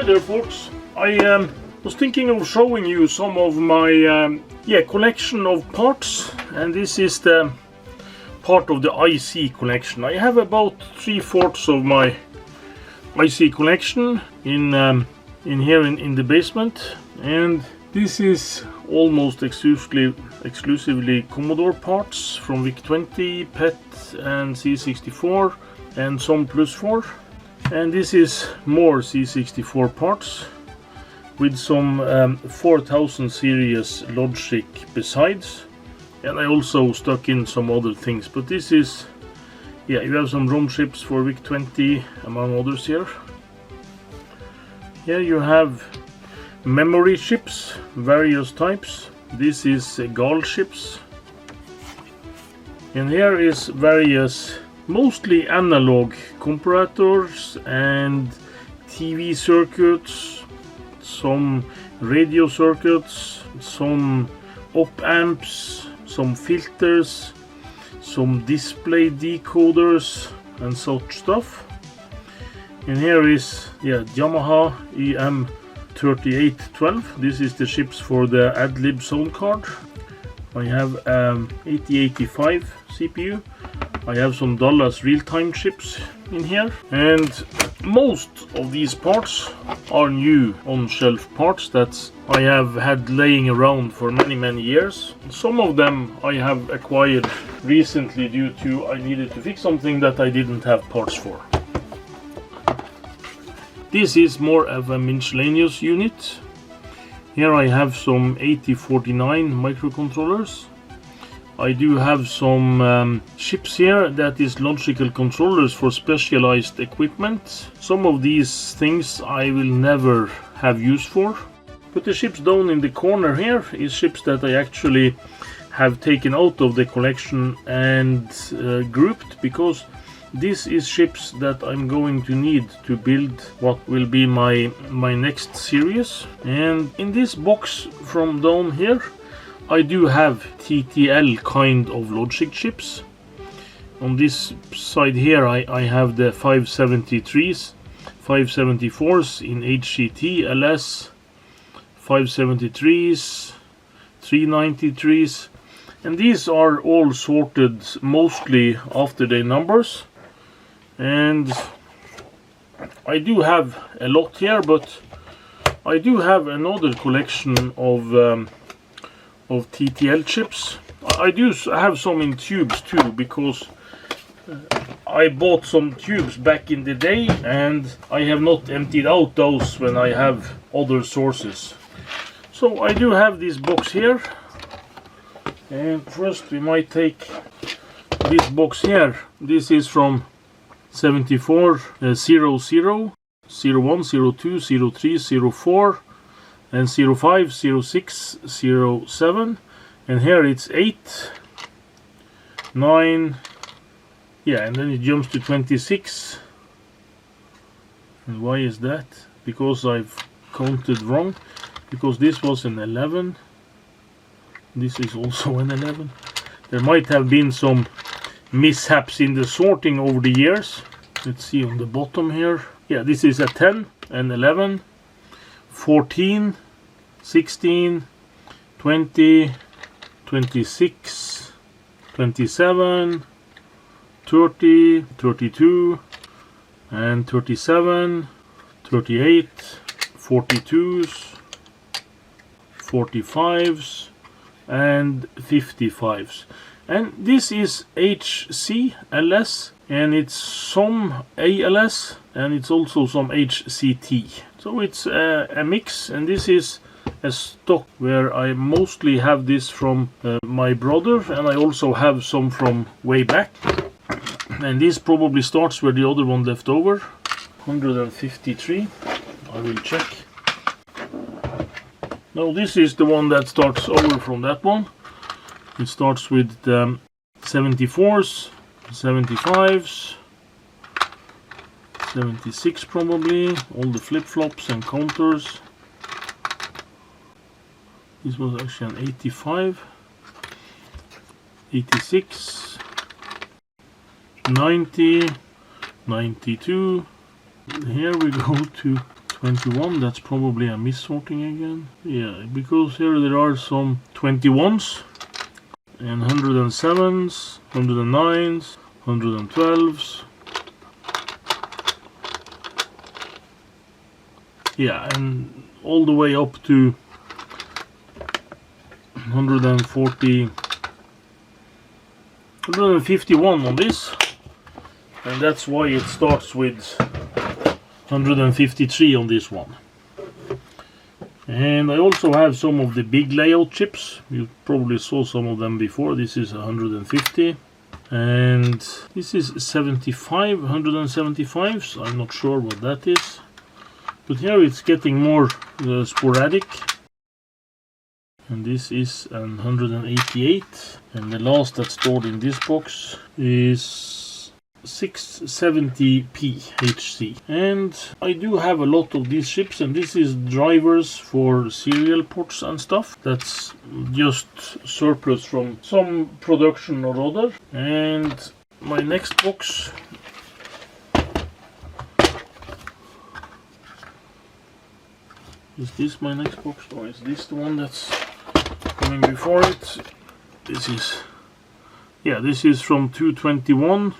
there folks, I was thinking of showing you some of my collection of parts, and this is the part of the IC collection. I have about 3/4 of my IC collection in here in the basement, and this is almost exclusively Commodore parts from VIC-20, PET and C64 and some Plus4. And this is more C64 parts with some 4000 series logic besides, and I also stuck in some other things, but this is, yeah, you have some ROM chips for VIC-20 among others here. Here you have memory chips, various types. This is GAL chips, and here is various mostly analog comparators and TV circuits, some radio circuits, some op amps, some filters, some display decoders and such stuff. And here is, yeah, Yamaha EM3812. This is the chips for the AdLib sound card. I have 8085 CPU. I have some Dallas real-time chips in here, and most of these parts are new on-shelf parts that I have had laying around for many years. Some of them I have acquired recently due to I needed to fix something that I didn't have parts for. This is more of a miscellaneous unit. Here I have some 8049 microcontrollers. I do have some chips here that is logical controllers for specialized equipment. Some of these things I will never have use for. But the chips down in the corner here is chips that I actually have taken out of the collection and grouped, because this is chips that I'm going to need to build what will be my next series. And in this box from down here I do have TTL kind of logic chips. On this side here I have the 573s, 574s in HCT, LS, 573s, 393s, and these are all sorted mostly after their numbers. And I do have a lot here, but I do have another collection of TTL chips. I do have some in tubes too, because I bought some tubes back in the day and I have not emptied out those when I have other sources. So I do have this box here, and first we might take this box here. This is from 74, 00, 01, 02, 03, 04 and 05, 06, 07, and here it's 8, 9, yeah, and then it jumps to 26. And why is that? Because I've counted wrong, because this was an 11, this is also an 11. There might have been some mishaps in the sorting over the years. Let's see on the bottom here. Yeah, this is a 10, an 11, 14, 16, 20, 26, 27, 30, 32, and 37, 38, 42s, 45s, and 55s. And this is HC, LS, and it's some ALS, and it's also some HCT. So it's a mix, and this is a stock where I mostly have this from my brother, and I also have some from way back. And this probably starts where the other one left over. 153, I will check. No, this is the one that starts over from that one. It starts with 74s, 75s, 76 probably, all the flip-flops and counters. This was actually an 85, 86, 90, 92. Here we go to 21, that's probably a mis-sorting again. Yeah, because here there are some 21s and 107s, 109s, 112s. Yeah, and all the way up to 151 on this, and that's why it starts with 153 on this one. And I also have some of the big layout chips. You probably saw some of them before. This is 150 and this is 75, 175s. I'm not sure what that is, but here it's getting more sporadic. And this is an 188, and the last that's stored in this box is 670p HC. And I do have a lot of these chips, and this is drivers for serial ports and stuff. That's just surplus from some production or other. And my next box is this my next box, or is this the one that's coming before it? This is, yeah, this is from 221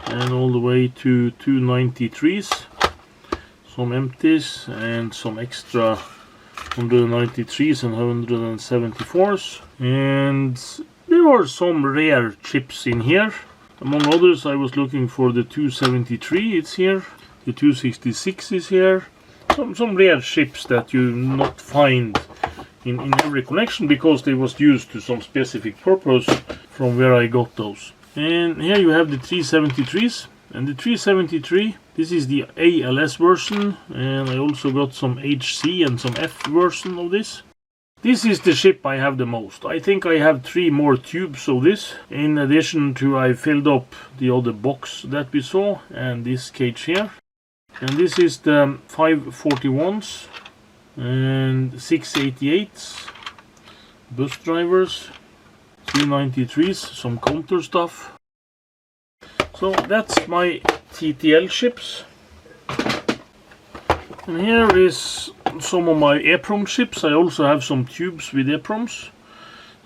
and all the way to 293s. Some empties and some extra 193s and 174s. And there are some rare chips in here. Among others, I was looking for the 273, it's here. The 266 is here. Some rare chips that you not find in every connection because they was used to some specific purpose from where I got those. And here you have the 373s, and the 373, this is the ALS version, and I also got some HC and some F version of this. This is the chip I have the most. I think I have 3 more tubes of this, in addition to I filled up the other box that we saw and this cage here. And this is the 541s and 688s, bus drivers, 393s, some counter stuff. So that's my TTL chips. And here is some of my EPROM chips. I also have some tubes with EPROMs.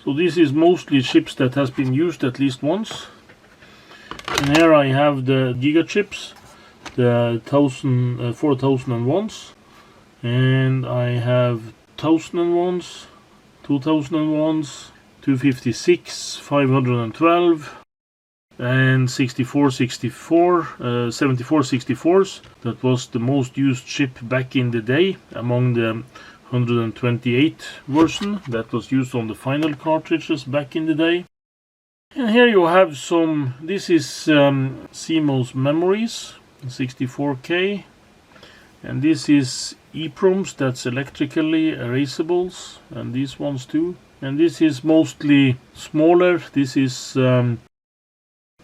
So this is mostly chips that has been used at least once. And here I have the Giga chips, the 4001s, and I have 1001s, 2001s, 256, 512, and 7464s. That was the most used chip back in the day among the 128 version that was used on the final cartridges back in the day. And here you have some, this is CMOS memories, 64K, and this is EPROMs, that's electrically erasables, and these ones too. And this is mostly smaller. This is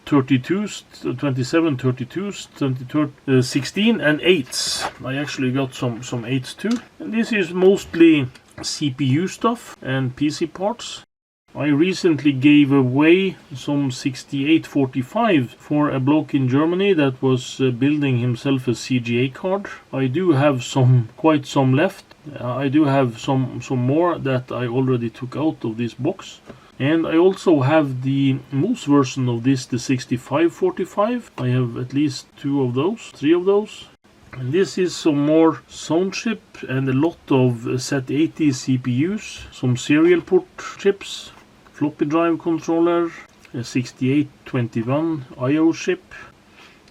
32s, 27, 32s, 16 and 8s. I actually got some 8s too. And this is mostly CPU stuff and PC parts. I recently gave away some 6845 for a bloke in Germany that was building himself a CGA card. I do have quite some left. I do have some more that I already took out of this box. And I also have the MOS version of this, the 6545. I have at least 3 of those. And this is some more sound chip and a lot of Z80 CPUs, some serial port chips, floppy drive controller, a 6821 IO chip,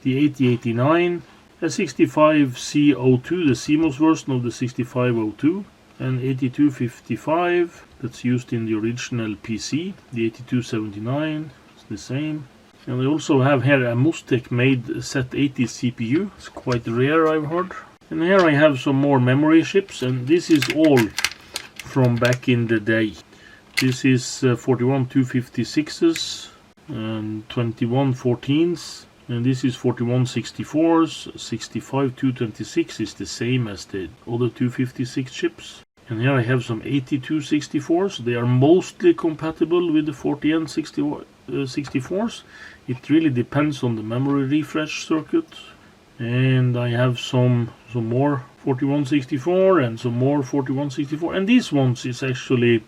the 8089, a 65C02, the CMOS version of the 6502, and 8255 that's used in the original PC, the 8279, it's the same. And I also have here a Mustec made Z80 CPU, it's quite rare I've heard. And here I have some more memory chips, and this is all from back in the day. This is 41 256s and 21 14s, and this is 41 64s. 65 226 is the same as the other 256 chips. And here I have some 82 64s. They are mostly compatible with the 40N 64s. It really depends on the memory refresh circuit. And I have some more 4164 and some more 4164, and these ones is actually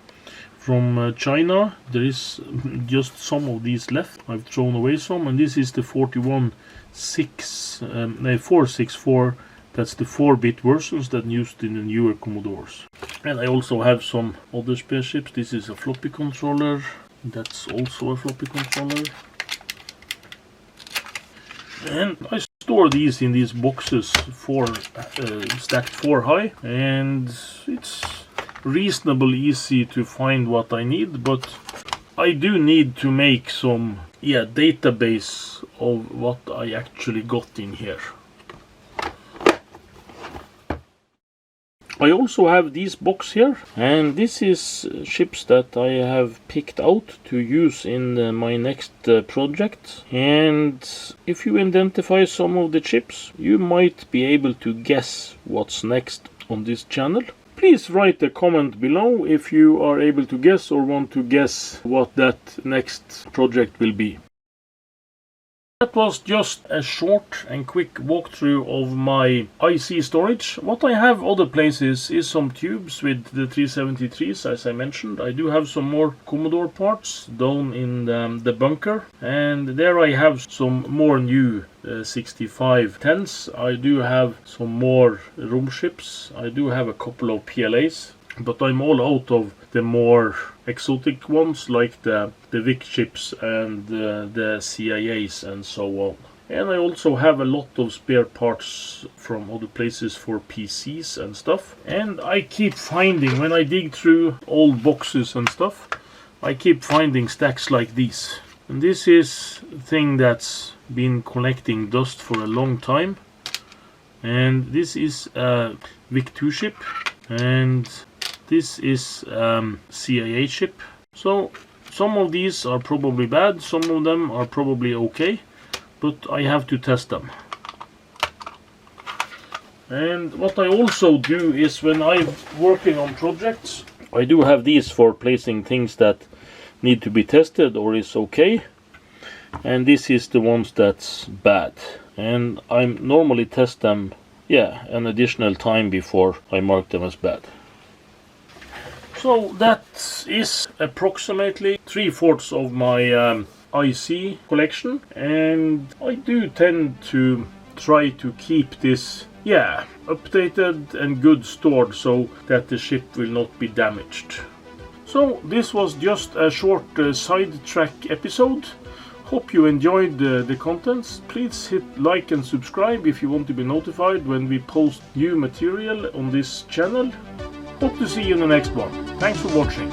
from China. There is just some of these left. I've thrown away some, and this is the 464. That's the 4-bit versions that used in the newer Commodores. And I also have some other spare chips. This is a floppy controller. That's also a floppy controller. And I store these in these boxes stacked 4 high, and it's reasonably easy to find what I need, but I do need to make some database of what I actually got in here. I also have this box here, and this is chips that I have picked out to use in my next project. And if you identify some of the chips, you might be able to guess what's next on this channel. Please write a comment below if you are able to guess or want to guess what that next project will be. That was just a short and quick walkthrough of my IC storage. What I have other places is some tubes with the 373s, as I mentioned. I do have some more Commodore parts down in the bunker, and there I have some more new 6510s. I do have some more ROM chips. I do have a couple of PLAs, but I'm all out of the more exotic ones like the VIC chips and the CIAs and so on. And I also have a lot of spare parts from other places for PCs and stuff. And I keep finding, when I dig through old boxes and stuff, I keep finding stacks like these. And this is a thing that's been collecting dust for a long time. And this is a VIC-2 chip, and this is CIA chip. So some of these are probably bad, some of them are probably okay, but I have to test them. And what I also do is, when I'm working on projects, I do have these for placing things that need to be tested or is okay, and this is the ones that's bad, and I normally test them an additional time before I mark them as bad. So that is approximately 3/4 of my IC collection, and I do tend to try to keep this updated and good stored so that the ship will not be damaged. So this was just a short sidetrack episode. Hope you enjoyed the contents. Please hit like and subscribe if you want to be notified when we post new material on this channel. Hope to see you in the next one. Thanks for watching.